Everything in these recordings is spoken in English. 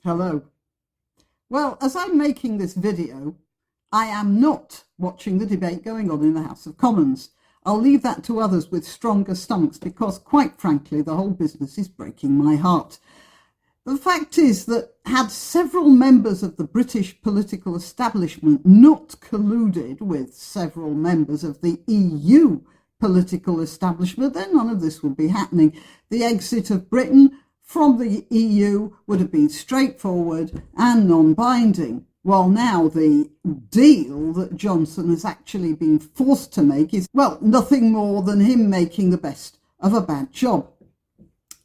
Hello. Well, as I'm making this video, I am not watching the debate going on in the House of Commons. I'll leave that to others with stronger stomachs because, quite frankly, the whole business is breaking my heart. The fact is that had several members of the British political establishment not colluded with several members of the EU political establishment, then none of this would be happening. The exit of Britain from the EU would have been straightforward and non-binding. Well, now the deal that Johnson has actually been forced to make is, well, nothing more than him making the best of a bad job.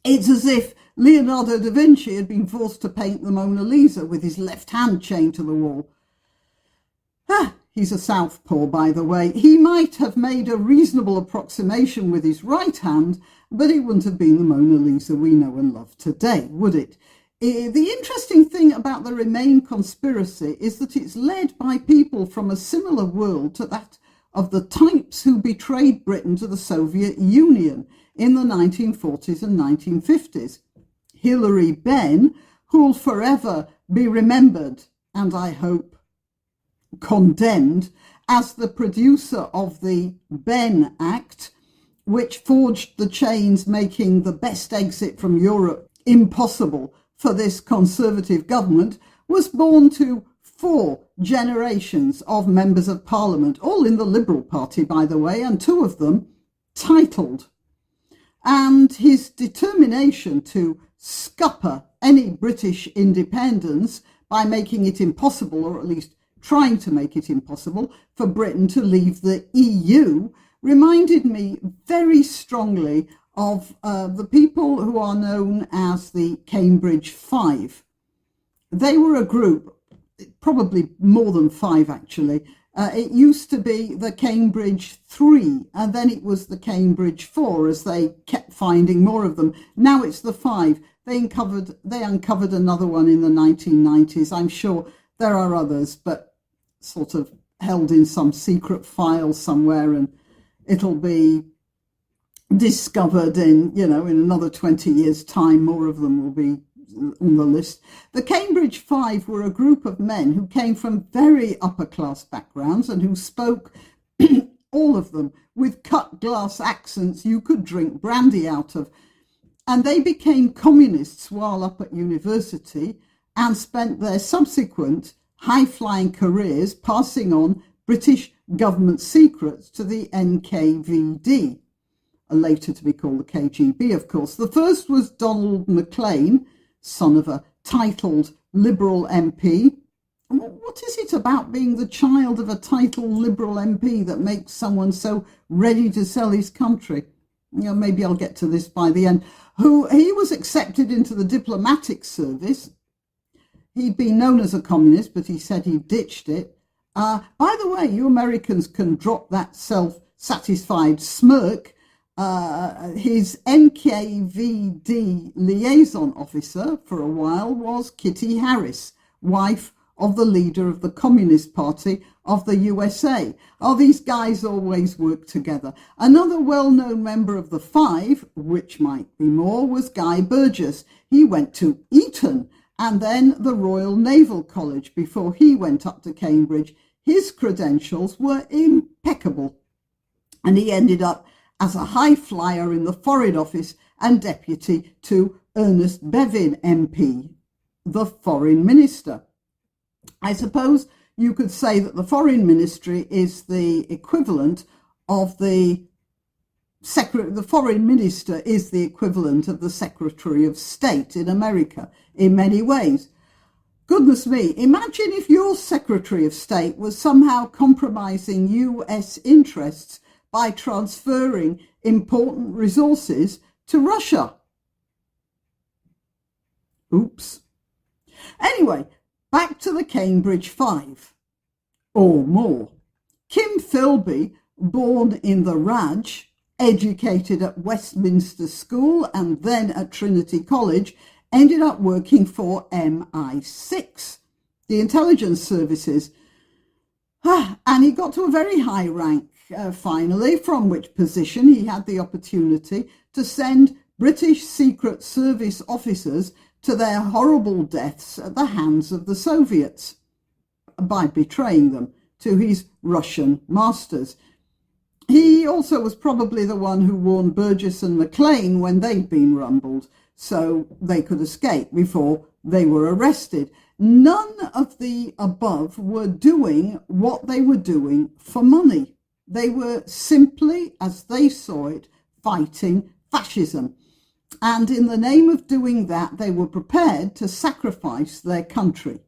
It's as if Leonardo da Vinci had been forced to paint the Mona Lisa with his left hand chained to the wall. He's a southpaw, by the way. He might have made a reasonable approximation with his right hand, but it wouldn't have been the Mona Lisa we know and love today, would it? The interesting thing about the Remain conspiracy is that it's led by people from a similar world to that of the types who betrayed Britain to the Soviet Union in the 1940s and 1950s. Hilary, Benn, who'll forever be remembered, and I hope condemned, as the producer of the Benn Act, which forged the chains making the best exit from Europe impossible for this Conservative government, was born to 4 generations of members of Parliament, all in the Liberal Party, by the way, and 2 of them titled. And his determination to scupper any British independence by making it impossible, or at least trying to make it impossible, for Britain to leave the EU reminded me very strongly of the people who are known as the Cambridge Five. They were a group, probably more than 5 actually. It used to be the Cambridge Three, and then it was the Cambridge Four as they kept finding more of them. Now it's the 5. They uncovered another one in the 1990s. I'm sure there are others, but sort of held in some secret file somewhere, and it'll be discovered in another 20 years' time. More of them will be on the list. The Cambridge Five were a group of men who came from very upper class backgrounds and who spoke, all of them, with cut glass accents you could drink brandy out of. And they became communists while up at university and spent their subsequent high-flying careers passing on British government secrets to the NKVD, later to be called the KGB, of course. The first was Donald Maclean, son of a titled Liberal MP. What is it about being the child of a titled Liberal MP that makes someone so ready to sell his country? Maybe I'll get to this by the end. He was accepted into the diplomatic service. He'd been known as a communist, but he said he ditched it. By the way, you Americans can drop that self-satisfied smirk. His NKVD liaison officer for a while was Kitty Harris, wife of the leader of the Communist Party of the USA. These guys always work together. Another well-known member of the 5, which might be more, was Guy Burgess. He went to Eton and then the Royal Naval College before he went up to Cambridge. His credentials were impeccable, and he ended up as a high flyer in the Foreign Office and deputy to Ernest Bevin MP, the Foreign Minister. I suppose you could say that the Foreign Ministry is the equivalent of the Foreign Minister is the equivalent of the Secretary of State in America in many ways. Goodness me, imagine if your Secretary of State was somehow compromising US interests by transferring important resources to Russia. Oops. Anyway, back to the Cambridge Five, or more. Kim Philby, born in the Raj, educated at Westminster School and then at Trinity College, ended up working for MI6, the intelligence services. And he got to a very high rank finally, from which position he had the opportunity to send British Secret Service officers to their horrible deaths at the hands of the Soviets by betraying them to his Russian masters. He also was probably the one who warned Burgess and Maclean when they'd been rumbled, so they could escape before they were arrested. None of the above were doing what they were doing for money. They were simply, as they saw it, fighting fascism. And in the name of doing that, they were prepared to sacrifice their country.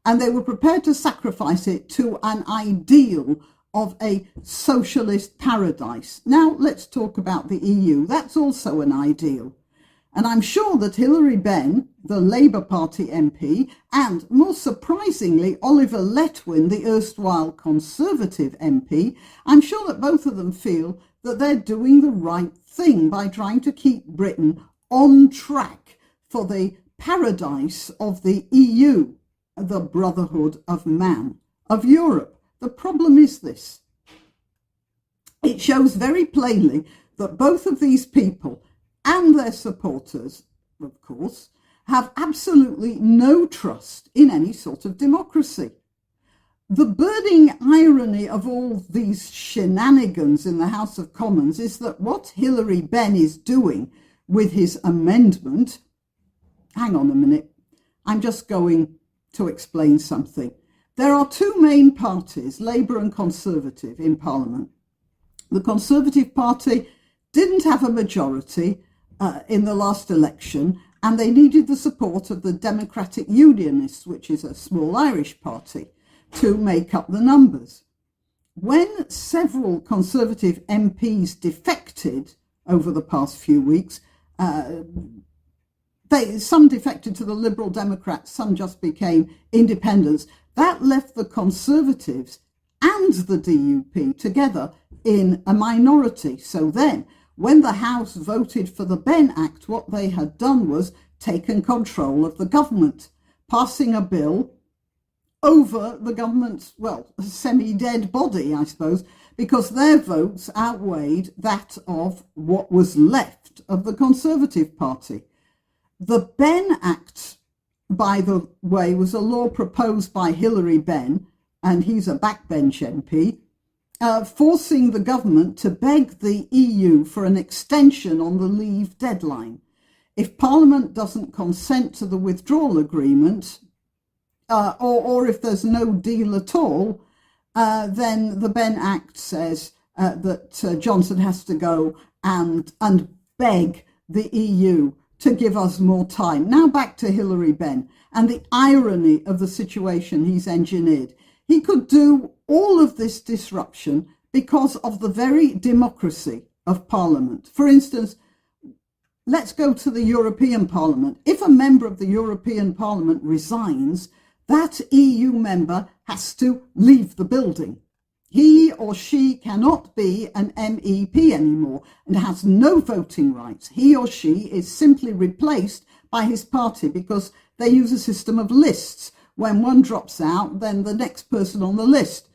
And they were prepared to sacrifice it to an ideal of a socialist paradise. Now, let's talk about the EU. That's also an ideal. And I'm sure that Hilary Benn, the Labour Party MP, and more surprisingly, Oliver Letwin, the erstwhile Conservative MP, I'm sure that both of them feel that they're doing the right thing by trying to keep Britain on track for the paradise of the EU, the Brotherhood of Man, of Europe. The problem is this. It shows very plainly that both of these people and their supporters, of course, have absolutely no trust in any sort of democracy. The burning irony of all these shenanigans in the House of Commons is that what Hilary Benn is doing with his amendment, hang on a minute, I'm just going to explain something. There are two main parties, Labour and Conservative, in Parliament. The Conservative Party didn't have a majority in the last election, and they needed the support of the Democratic Unionists, which is a small Irish party, to make up the numbers. When several Conservative MPs defected over the past few weeks, some defected to the Liberal Democrats, some just became independents. That left the Conservatives and the DUP together in a minority. So then, when the House voted for the Benn Act, what they had done was taken control of the government, passing a bill over the government's, well, semi-dead body, I suppose, because their votes outweighed that of what was left of the Conservative Party. The Benn Act, by the way, was a law proposed by Hilary Benn, and he's a backbench MP, forcing the government to beg the EU for an extension on the leave deadline. If Parliament doesn't consent to the withdrawal agreement, or if there's no deal at all, then the Benn Act says that Johnson has to go and beg the EU to give us more time. Now back to Hilary Benn and the irony of the situation he's engineered. He could do all of this disruption because of the very democracy of Parliament. For instance, let's go to the European Parliament. If a member of the European Parliament resigns, that EU member has to leave the building. He or she cannot be an MEP anymore and has no voting rights. He or she is simply replaced by his party because they use a system of lists. When one drops out, then the next person on the list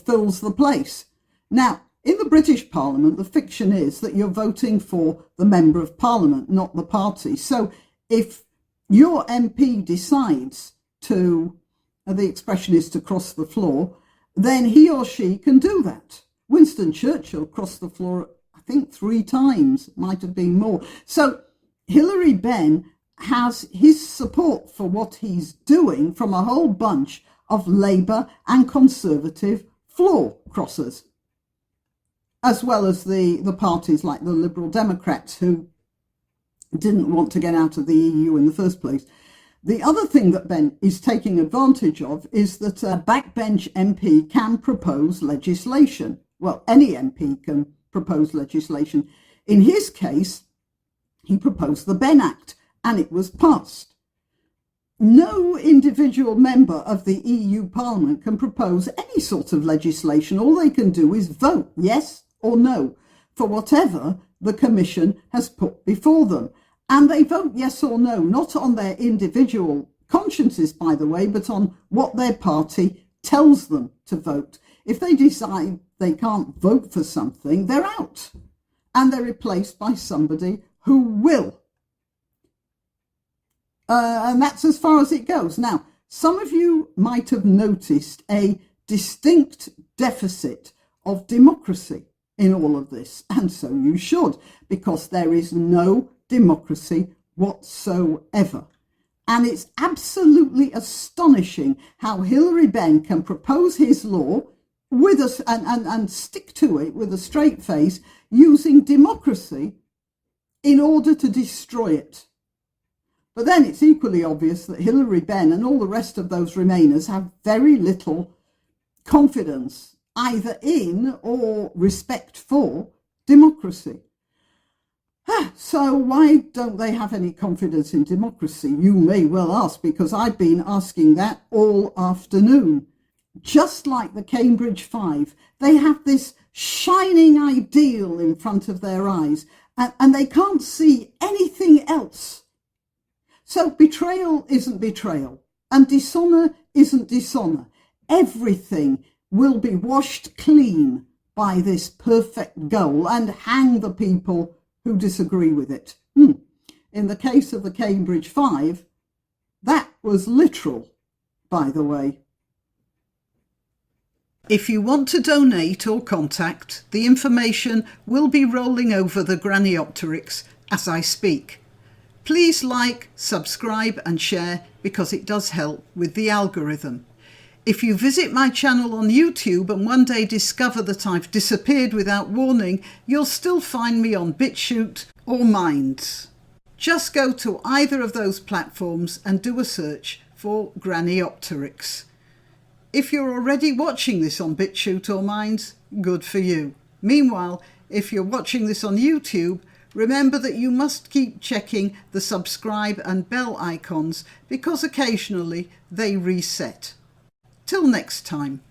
fills the place. Now, in the British Parliament, the fiction is that you're voting for the Member of Parliament, not the party. So if your MP decides to, the expression is to cross the floor, then he or she can do that. Winston Churchill crossed the floor, I think 3 times, might have been more. So Hilary Benn has his support for what he's doing from a whole bunch of Labour and Conservative floor crossers, as well as the parties like the Liberal Democrats who didn't want to get out of the EU in the first place. The other thing that Benn is taking advantage of is that a backbench MP can propose legislation. Well, any MP can propose legislation. In his case, he proposed the Benn Act, and it was passed. No individual member of the EU Parliament can propose any sort of legislation. All they can do is vote yes or no for whatever the Commission has put before them. And they vote yes or no, not on their individual consciences, by the way, but on what their party tells them to vote. If they decide they can't vote for something, they're out and they're replaced by somebody who will. And that's as far as it goes. Now, some of you might have noticed a distinct deficit of democracy in all of this, and so you should, because there is no democracy whatsoever. And it's absolutely astonishing how Hilary Benn can propose his law with us and stick to it with a straight face, using democracy in order to destroy it. But then it's equally obvious that Hilary Benn and all the rest of those Remainers have very little confidence either in or respect for democracy. So why don't they have any confidence in democracy? You may well ask, because I've been asking that all afternoon. Just like the Cambridge Five, they have this shining ideal in front of their eyes, and they can't see anything else. So betrayal isn't betrayal, and dishonour isn't dishonour. Everything will be washed clean by this perfect goal, and hang the people who disagree with it. In the case of the Cambridge Five, that was literal, by the way. If you want to donate or contact, the information will be rolling over the Graniopteryx as I speak. Please like, subscribe and share, because it does help with the algorithm. If you visit my channel on YouTube and one day discover that I've disappeared without warning, you'll still find me on BitChute or Minds. Just go to either of those platforms and do a search for Graniopteryx. If you're already watching this on BitChute or Minds, good for you. Meanwhile, if you're watching this on YouTube, remember that you must keep checking the subscribe and bell icons, because occasionally they reset. Till next time.